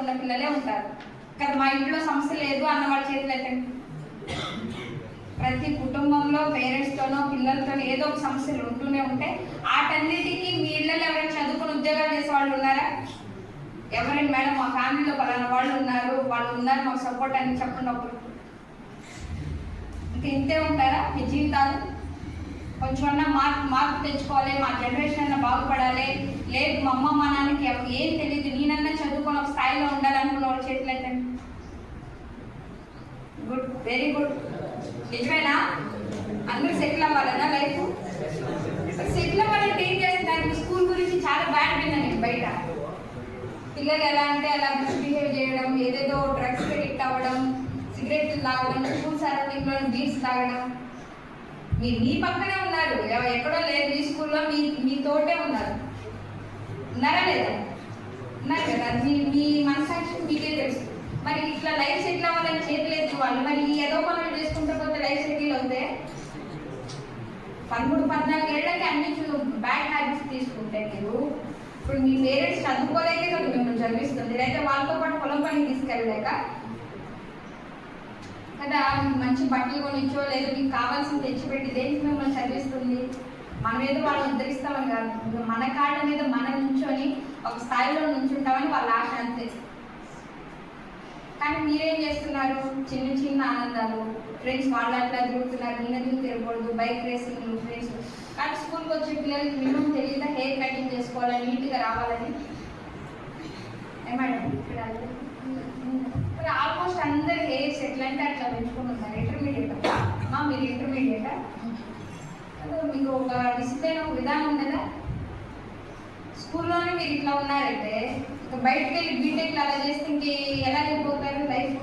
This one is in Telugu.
ఉన్న పిల్లలే ఉంటారు కదా. మా ఇంట్లో సమస్య లేదు అన్న వాళ్ళ చేతులు ఎత్తండి. ప్రతి కుటుంబంలో పేరెంట్స్తోనో పిల్లలతోనో ఏదో ఒక సమస్యలు ఉంటూనే ఉంటాయి. వాటన్నిటికీ మీ ఇళ్ళలో ఎవరైనా చదువుకుని ఉద్యోగాలు చేసే వాళ్ళు ఉన్నారా? ఎవరైనా మేడం మా ఫ్యామిలీలో పలానా వాళ్ళు ఉన్నారు మాకు సపోర్ట్ అని చెప్పండి ఒకరు. ఇంతే ఉంటారా మీ జీవితాలు? కొంచెమన్నా మార్పు తెచ్చుకోవాలి, మా జనరేషన్ అన్నా బాగుపడాలి, లేదు మా అమ్మ మా నాన్నకి ఏం తెలియదు నేనన్నా చదువుకొని ఒక స్థాయిలో ఉండాలనుకున్న వాళ్ళు చేతులు ఎత్తండి. Good, very good. నిజమేనా? అందరూ సెటిల్ అవ్వాలన్నా లైఫ్? సెటిల్ అవ్వాలంటే ఏం చేస్తున్నారు? మీ స్కూల్ గురించి చాలా బ్యాడ్ విన్నాను బయట. పిల్లలు ఎలా అంటే అలా మిస్బిహేవ్ చేయడం, ఏదేదో డ్రగ్స్ అడిక్ట్ అవ్వడం, సిగరెట్లు తాగడం, స్కూల్ సరౌండింగ్లో బీర్స్ తాగడం. మీ పక్కనే ఉన్నారు, ఎక్కడో లేదు, మీ స్కూల్లో మీ తోటే ఉన్నారు. ఉన్నారా లేదా? ఉన్నారు కదా. మీ మనసాక్షి మీకే తెలుసు. మరి ఇట్లా లైఫ్ సెటిల్ అవ్వాలని చేతులేదు వాళ్ళు. మరి ఏదో పనులు చేసుకుంటూ పోతే లైఫ్ సెటిల్ అవుతే 13-14 ఏళ్ళకి అన్ని బ్యాడ్ హ్యాబిట్స్ తీసుకుంటే మీరు ఇప్పుడు మీ పేరెంట్స్ చదువుకోలేకే కదా మిమ్మల్ని చదివిస్తుంది, లేదా వాళ్ళతో పాటు పొలం పనికి తీసుకెళ్ళలేక కదా. మంచి బట్టలు కొనిచ్చో లేదు మీకు కావాల్సింది తెచ్చిపెట్టి దేనికి మిమ్మల్ని చదివిస్తుంది? మనం ఏదో వాళ్ళు ఉద్ధరిస్తామని కాదు, మన కాళ్ళ మీద మనం నుంచొని ఒక స్థాయిలో నుంచుంటామని వాళ్ళ ఆశ అంతే. కానీ మీరేం చేస్తున్నారు? చిన్న చిన్న ఆనందాలు, ఫ్రెండ్స్ వాళ్ళు అట్లా తిరుగుతున్నారు, నేను తిరగకూడదు, బైక్ రేసింగ్ ఫ్రెండ్స్. కానీ స్కూల్కి వచ్చే పిల్లలకి మినిమం తెలియదా హెయిర్ కటింగ్ చేసుకోవాలని, నీట్గా రావాలని? ఏమంటారు? ఇక్కడ ఆల్మోస్ట్ అందరు హెయిర్స్ ఎట్లా అంటే అట్లా పెంచుకుంటున్నారు. ఇంటర్మీడియట్ మీరు ఇంటర్మీడియటా? మీకు ఒక డిసిప్లైన్, ఒక విధానం ఉండదా? స్కూల్లోనే మీరు ఇట్లా ఉన్నారంటే బయటకు వెళ్ళి బీటెక్లు అలా చేస్తే ఇంకే ఎలా అయిపోతారు లైఫ్?